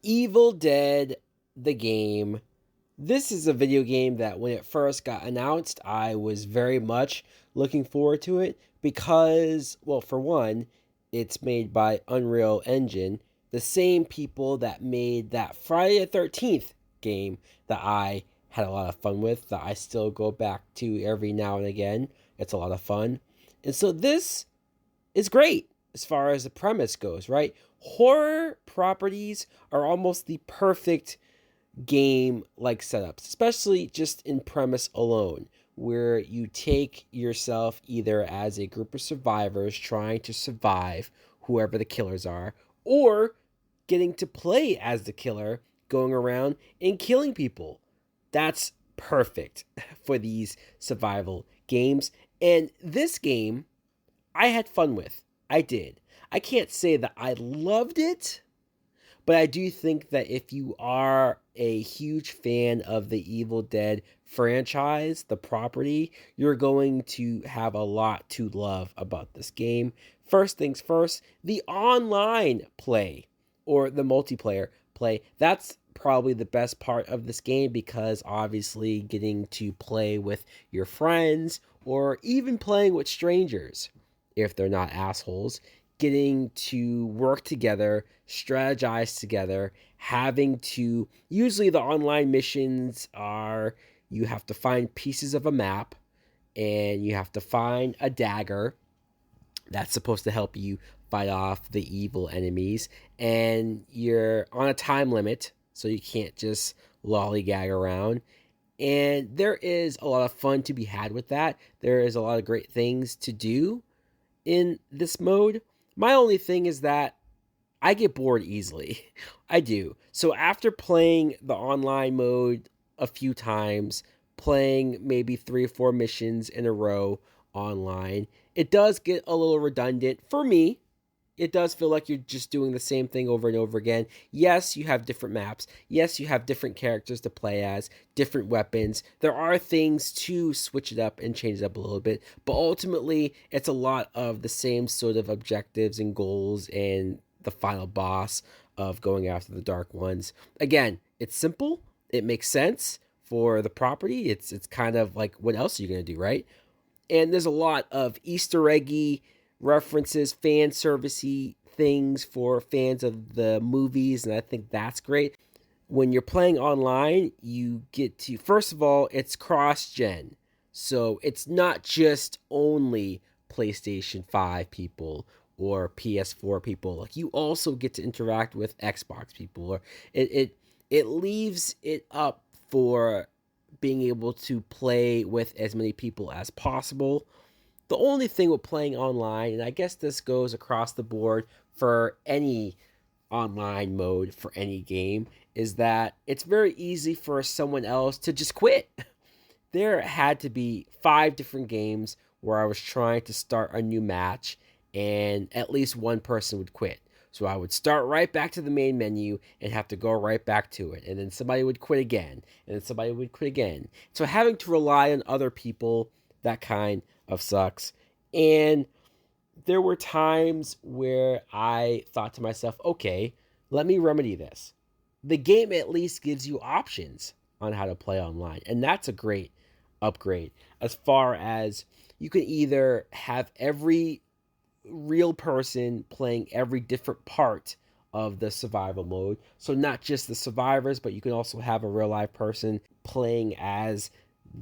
Evil Dead, the game. This is a video game that when it first got announced, I was very much looking forward to it because, well, for one, it's made by Unreal Engine, the same people that made that Friday the 13th game that I had a lot of fun with, that I still go back to every now and again. It's a lot of fun. And so this is great as far as the premise goes, right? Horror properties are almost the perfect game like setups, especially just in premise alone, where you take yourself either as a group of survivors trying to survive whoever the killers are, or getting to play as the killer, going around and killing people. That's perfect for these survival games. And this game I had fun with. I did. I can't say that I loved it, but I do think that if you are a huge fan of the Evil Dead franchise, the property, you're going to have a lot to love about this game. First things first, the online play or the multiplayer play. That's probably the best part of this game because obviously getting to play with your friends or even playing with strangers if they're not assholes, getting to work together, strategize together, having to. Usually, the online missions are you have to find pieces of a map and you have to find a dagger that's supposed to help you fight off the evil enemies. And you're on a time limit, so you can't just lollygag around. And there is a lot of fun to be had with that. There is a lot of great things to do in this mode. My only thing is that I get bored easily. I do. So after playing the online mode a few times, playing maybe 3 or 4 missions in a row online, it does get a little redundant for me. It does feel like you're just doing the same thing over and over again. Yes, you have different maps. Yes, you have different characters to play as, different weapons. There are things to switch it up and change it up a little bit, but ultimately, it's a lot of the same sort of objectives and goals and the final boss of going after the Dark Ones. Again, it's simple. It makes sense for the property. It's kind of like, what else are you going to do, right? And there's a lot of Easter eggy references, fan servicey things for fans of the movies, and I think that's great. When you're playing online, you get to, first of all, it's cross-gen. So it's not just only PlayStation 5 people or PS4 people. Like, you also get to interact with Xbox people. Or it leaves it up for being able to play with as many people as possible. The only thing with playing online, and I guess this goes across the board for any online mode for any game, is that it's very easy for someone else to just quit. There had to be 5 different games where I was trying to start a new match, and at least one person would quit. So I would start right back to the main menu and have to go right back to it. And then somebody would quit again. And then somebody would quit again. So having to rely on other people, that kind of sucks. And there were times where I thought to myself, okay, let me remedy this. The game at least gives you options on how to play online. And that's a great upgrade. As far as you can either have every real person playing every different part of the survival mode. So not just the survivors, but you can also have a real life person playing as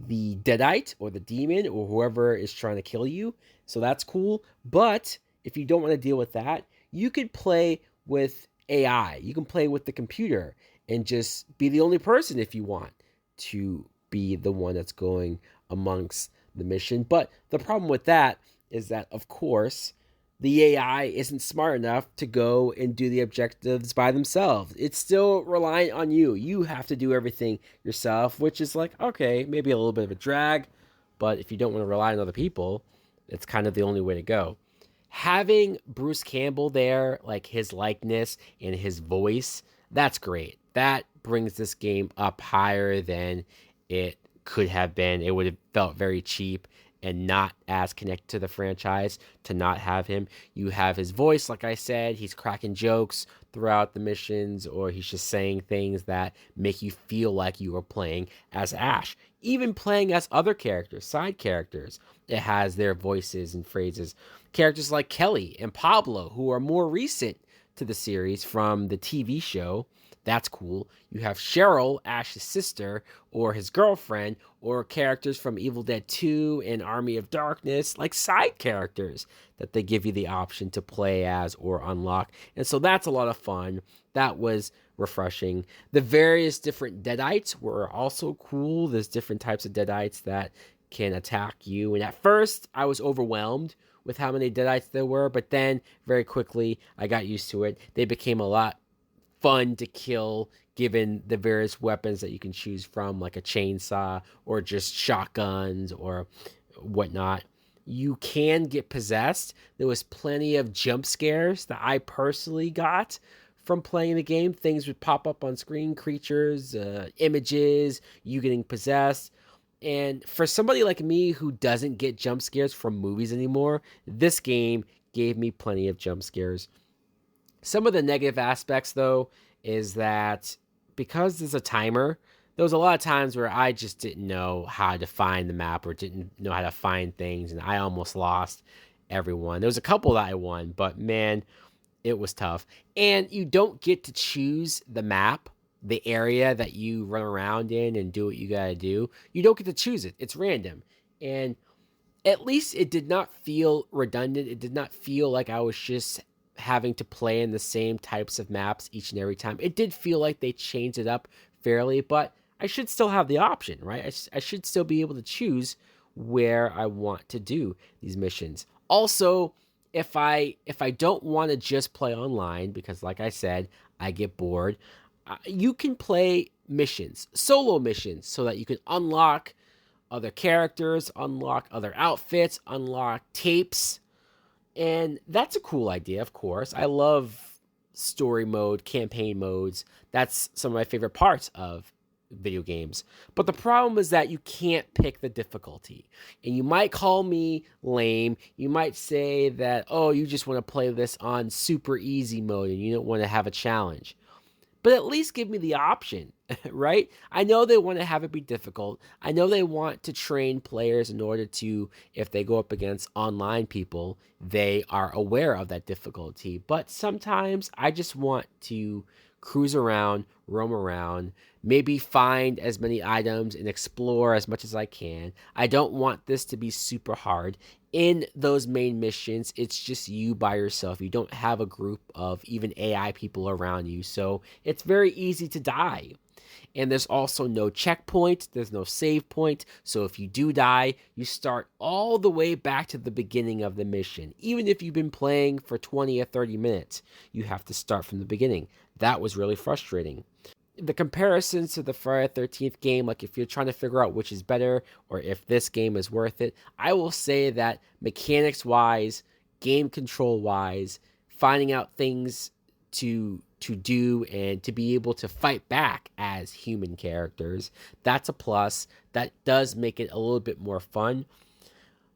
the deadite or the demon or whoever is trying to kill you. So that's cool. But if you don't want to deal with that, you could play with AI. You can play with the computer and just be the only person if you want to be the one that's going amongst the mission. But the problem with that is that, of course, the AI isn't smart enough to go and do the objectives by themselves. It's still reliant on you. You have to do everything yourself, which is like, okay, maybe a little bit of a drag, but if you don't want to rely on other people, it's kind of the only way to go. Having Bruce Campbell there, like his likeness and his voice, that's great. That brings this game up higher than it could have been. It would have felt very cheap and not as connected to the franchise to not have him. You have his voice, like I said, he's cracking jokes throughout the missions, or he's just saying things that make you feel like you are playing as Ash. Even playing as other characters, side characters, it has their voices and phrases. Characters like Kelly and Pablo, who are more recent to the series from the TV show. That's cool. You have Cheryl, Ash's sister, or his girlfriend, or characters from Evil Dead 2 and Army of Darkness, like side characters that they give you the option to play as or unlock. And so that's a lot of fun. That was refreshing. The various different Deadites were also cool. There's different types of Deadites that can attack you. And at first, I was overwhelmed with how many Deadites there were, but then very quickly I got used to it. They became a lot fun to kill given the various weapons that you can choose from, like a chainsaw or just shotguns or whatnot. You can get possessed. There was plenty of jump scares that I personally got from playing the game. Things would pop up on screen, creatures, images, you getting possessed. And for somebody like me who doesn't get jump scares from movies anymore, this game gave me plenty of jump scares. Some of the negative aspects, though, is that because there's a timer, there was a lot of times where I just didn't know how to find the map or didn't know how to find things, and I almost lost everyone. There was a couple that I won, but man, it was tough. And you don't get to choose the map, the area that you run around in and do what you gotta do. You don't get to choose it. It's random. And at least it did not feel redundant. It did not feel like I was just having to play in the same types of maps each and every time. It did feel like they changed it up fairly, but I should still have the option, right? I should still be able to choose where I want to do these missions. Also, if I don't want to just play online, because like I said, I get bored, you can play missions, solo missions, so that you can unlock other characters, unlock other outfits, unlock tapes. And that's a cool idea, of course. I love story mode, campaign modes. That's some of my favorite parts of video games. But the problem is that you can't pick the difficulty. And you might call me lame. You might say that, oh, you just want to play this on super easy mode and you don't want to have a challenge. But at least give me the option, right? I know they want to have it be difficult. I know they want to train players in order to, if they go up against online people, they are aware of that difficulty. But sometimes I just want to cruise around, roam around, maybe find as many items and explore as much as I can. I don't want this to be super hard. In those main missions, it's just you by yourself. You don't have a group of even AI people around you, so it's very easy to die. And there's also no checkpoint, there's no save point, so if you do die, you start all the way back to the beginning of the mission. Even if you've been playing for 20 or 30 minutes, you have to start from the beginning. That was really frustrating. The comparisons to the Friday the 13th game, like if you're trying to figure out which is better or if this game is worth it, I will say that mechanics wise, game control wise, finding out things to do and to be able to fight back as human characters, that's a plus. That does make it a little bit more fun.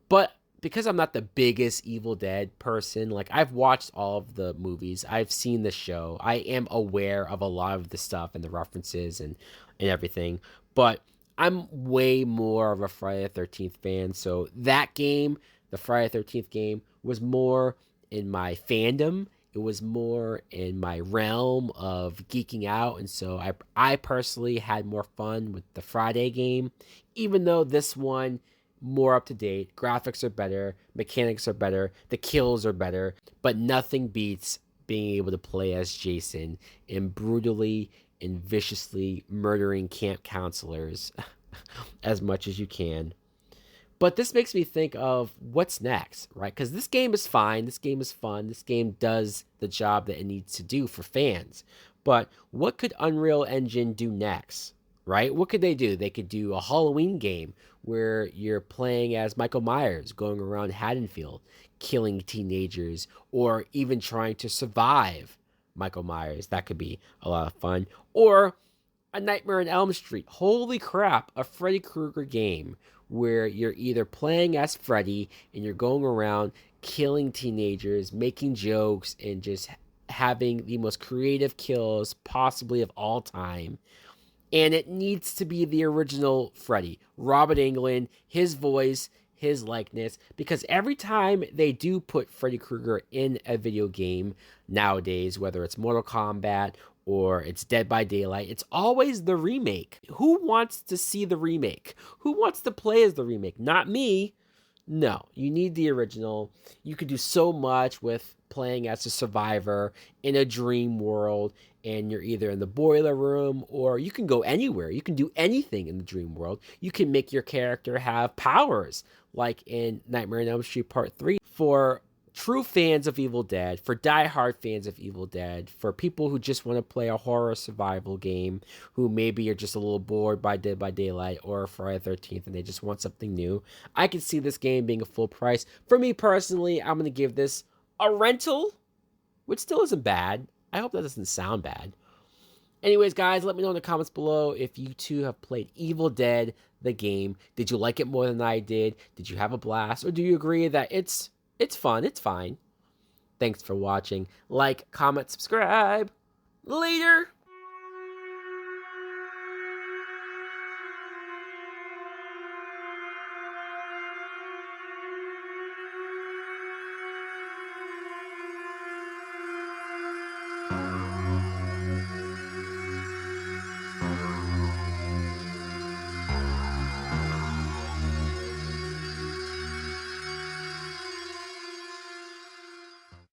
But because I'm not the biggest Evil Dead person, like I've watched all of the movies, I've seen the show, I am aware of a lot of the stuff and the references and everything, but I'm way more of a Friday the 13th fan, so that game, the Friday the 13th game, was more in my fandom, it was more in my realm of geeking out, and so I personally had more fun with the Friday game, even though this one more up to date, graphics are better, mechanics are better, the kills are better, but nothing beats being able to play as Jason and brutally and viciously murdering camp counselors as much as you can. But this makes me think of what's next, right? Because this game is fine, this game is fun, this game does the job that it needs to do for fans. But what could Unreal Engine do next? Right? What could they do? They could do a Halloween game where you're playing as Michael Myers, going around Haddonfield, killing teenagers, or even trying to survive Michael Myers. That could be a lot of fun. Or a Nightmare on Elm Street. Holy crap, a Freddy Krueger game where you're either playing as Freddy and you're going around killing teenagers, making jokes, and just having the most creative kills possibly of all time. And it needs to be the original Freddy, Robert Englund, his voice, his likeness, because every time they do put Freddy Krueger in a video game nowadays, whether it's Mortal Kombat or it's Dead by Daylight, it's always the remake. Who wants to see the remake? Who wants to play as the remake? Not me. No, you need the original. You could do so much with playing as a survivor in a dream world, and you're either in the boiler room or you can go anywhere. You can do anything in the dream world. You can make your character have powers, like in Nightmare on Elm Street Part 3. For true fans of Evil Dead, for die-hard fans of Evil Dead, for people who just want to play a horror survival game, who maybe are just a little bored by Dead by Daylight or Friday the 13th and they just want something new, I can see this game being a full price. For me personally, I'm going to give this a rental, which still isn't bad. I hope that doesn't sound bad. Anyways, guys, let me know in the comments below if you too have played Evil Dead, the game. Did you like it more than I did? Did you have a blast? Or do you agree that it's fun, it's fine? Thanks for watching. Like, comment, subscribe. Later!